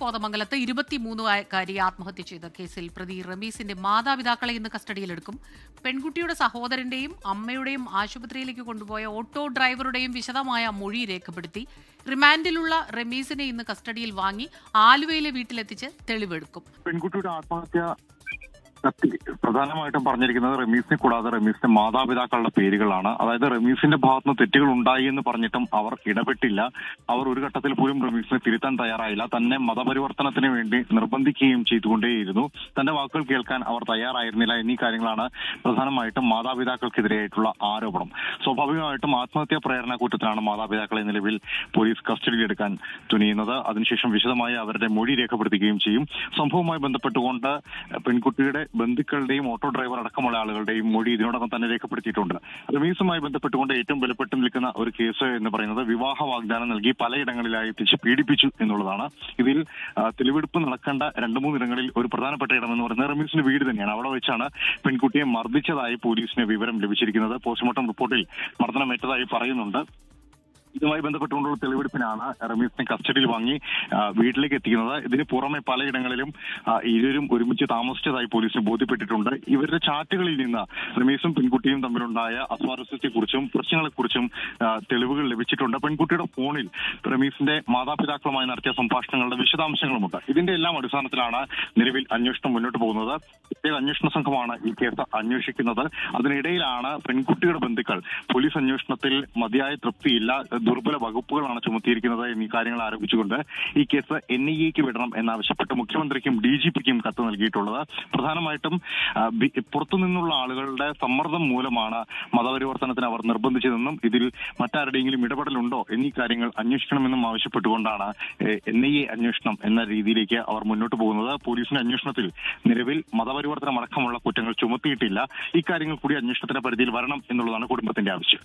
കോതമംഗലത്ത് 23-കാരി ആത്മഹത്യ ചെയ്ത കേസിൽ പ്രതി റമീസിന്റെ മാതാപിതാക്കളെ ഇന്ന് കസ്റ്റഡിയിലെടുക്കും. പെൺകുട്ടിയുടെ സഹോദരന്റെയും അമ്മയുടെയും ആശുപത്രിയിലേക്ക് കൊണ്ടുപോയ ഓട്ടോ ഡ്രൈവറുടെയും വിശദമായ മൊഴി രേഖപ്പെടുത്തി. റിമാൻഡിലുള്ള റമീസിനെ ഇന്ന് കസ്റ്റഡിയിൽ വാങ്ങി ആലുവയിലെ വീട്ടിലെത്തിച്ച് തെളിവെടുക്കും. പെൺകുട്ടിയുടെ ആത്മഹത്യ പ്രധാനമായിട്ടും പറഞ്ഞിരിക്കുന്നത് റമീസിനെ കൂടാതെ റമീസിന്റെ മാതാപിതാക്കളുടെ പേരുകളാണ്. അതായത് റമീസിന്റെ ഭാഗത്തുനിന്ന് തെറ്റുകൾ ഉണ്ടായി എന്ന് പറഞ്ഞിട്ടും അവർ ഇടപെട്ടില്ല. അവർ ഒരു ഘട്ടത്തിൽ പോലും റമീസിനെ തിരുത്താൻ തയ്യാറായില്ല. തന്നെ മതപരിവർത്തനത്തിന് വേണ്ടി നിർബന്ധിക്കുകയും ചെയ്തുകൊണ്ടേയിരുന്നു. തന്റെ വാക്കുകൾ കേൾക്കാൻ അവർ തയ്യാറായിരുന്നില്ല എന്നീ കാര്യങ്ങളാണ് പ്രധാനമായിട്ടും മാതാപിതാക്കൾക്കെതിരെയായിട്ടുള്ള ആരോപണം. സ്വാഭാവികമായിട്ടും ആത്മഹത്യാ പ്രേരണ കുറ്റത്തിനാണ് മാതാപിതാക്കളെ നിലവിൽ പോലീസ് കസ്റ്റഡിയിലെടുക്കാൻ തുനിയുന്നത്. അതിനുശേഷം വിശദമായി അവരുടെ മൊഴി രേഖപ്പെടുത്തുകയും ചെയ്യും. സംഭവവുമായി ബന്ധപ്പെട്ടുകൊണ്ട് പെൺകുട്ടിയുടെ ബന്ധുക്കളുടെയും ഓട്ടോ ഡ്രൈവർ അടക്കമുള്ള ആളുകളുടെയും മൊഴി ഇതിനോടകം തന്നെ രേഖപ്പെടുത്തിയിട്ടുണ്ട്. റമീസുമായി ബന്ധപ്പെട്ടുകൊണ്ട് ഏറ്റവും ബലപ്പെട്ട് നിൽക്കുന്ന ഒരു കേസ് എന്ന് പറയുന്നത് വിവാഹ വാഗ്ദാനം നൽകി പലയിടങ്ങളിലായി എത്തിച്ച് പീഡിപ്പിച്ചു എന്നുള്ളതാണ്. ഇതിൽ തെളിവെടുപ്പ് നടക്കേണ്ട 2-3 ഇടങ്ങളിൽ ഒരു പ്രധാനപ്പെട്ട ഇടമെന്ന് പറയുന്നത് റമീസിന്റെ വീട് തന്നെയാണ്. അവിടെ വെച്ചാണ് പെൺകുട്ടിയെ മർദ്ദിച്ചതായി പോലീസിന് വിവരം ലഭിച്ചിരിക്കുന്നത്. പോസ്റ്റ്മോർട്ടം റിപ്പോർട്ടിൽ മർദ്ദനമേറ്റതായി പറയുന്നുണ്ട്. ഇതുമായി ബന്ധപ്പെട്ടുകൊണ്ടുള്ള തെളിവെടുപ്പിനാണ് റമീസിനെ കസ്റ്റഡിയിൽ വാങ്ങി വീട്ടിലേക്ക് എത്തിക്കുന്നത്. ഇതിന് പുറമെ പലയിടങ്ങളിലും ഇരുവരും ഒരുമിച്ച് താമസിച്ചതായി പോലീസിന് ബോധ്യപ്പെട്ടിട്ടുണ്ട്. ഇവരുടെ ചാറ്റുകളിൽ നിന്ന് റമീസും പെൺകുട്ടിയും തമ്മിലുണ്ടായ അസ്വാരസ്യത്തെക്കുറിച്ചും പ്രശ്നങ്ങളെക്കുറിച്ചും തെളിവുകൾ ലഭിച്ചിട്ടുണ്ട്. പെൺകുട്ടിയുടെ ഫോണിൽ റമീസിന്റെ മാതാപിതാക്കളുമായി നടത്തിയ സംഭാഷണങ്ങളുടെ വിശദാംശങ്ങളുമുണ്ട്. ഇതിന്റെ എല്ലാം അടിസ്ഥാനത്തിലാണ് നിലവിൽ അന്വേഷണം മുന്നോട്ട് പോകുന്നത്. പ്രത്യേക അന്വേഷണ സംഘമാണ് ഈ കേസ് അന്വേഷിക്കുന്നത്. അതിനിടയിലാണ് പെൺകുട്ടിയുടെ ബന്ധുക്കൾ പോലീസ് അന്വേഷണത്തിൽ മതിയായ തൃപ്തിയില്ല, ദുർബല വകുപ്പുകളാണ് ചുമത്തിയിരിക്കുന്നത് എന്നീ കാര്യങ്ങൾ ആരോപിച്ചുകൊണ്ട് ഈ കേസ് NIA-ക്ക് വിടണം എന്നാവശ്യപ്പെട്ട് മുഖ്യമന്ത്രിക്കും DGP-ക്കും കത്ത് നൽകിയിട്ടുള്ളത്. പ്രധാനമായിട്ടും പുറത്തുനിന്നുള്ള ആളുകളുടെ സമ്മർദ്ദം മൂലമാണ് മതപരിവർത്തനത്തിന് അവർ നിർബന്ധിച്ചതെന്നും ഇതിൽ മറ്റാരുടെയെങ്കിലും ഇടപെടലുണ്ടോ എന്നീ കാര്യങ്ങൾ അന്വേഷിക്കണമെന്നും ആവശ്യപ്പെട്ടുകൊണ്ടാണ് NIA അന്വേഷണം എന്ന രീതിയിലേക്ക് അവർ മുന്നോട്ട് പോകുന്നത്. പോലീസിന്റെ അന്വേഷണത്തിൽ നിലവിൽ മതപരിവർത്തനം അടക്കമുള്ള കുറ്റങ്ങൾ ചുമത്തിയിട്ടില്ല. ഇക്കാര്യങ്ങൾ കൂടി അന്വേഷണത്തിന്റെ പരിധിയിൽ വരണം എന്നുള്ളതാണ് കുടുംബത്തിന്റെ ആവശ്യം.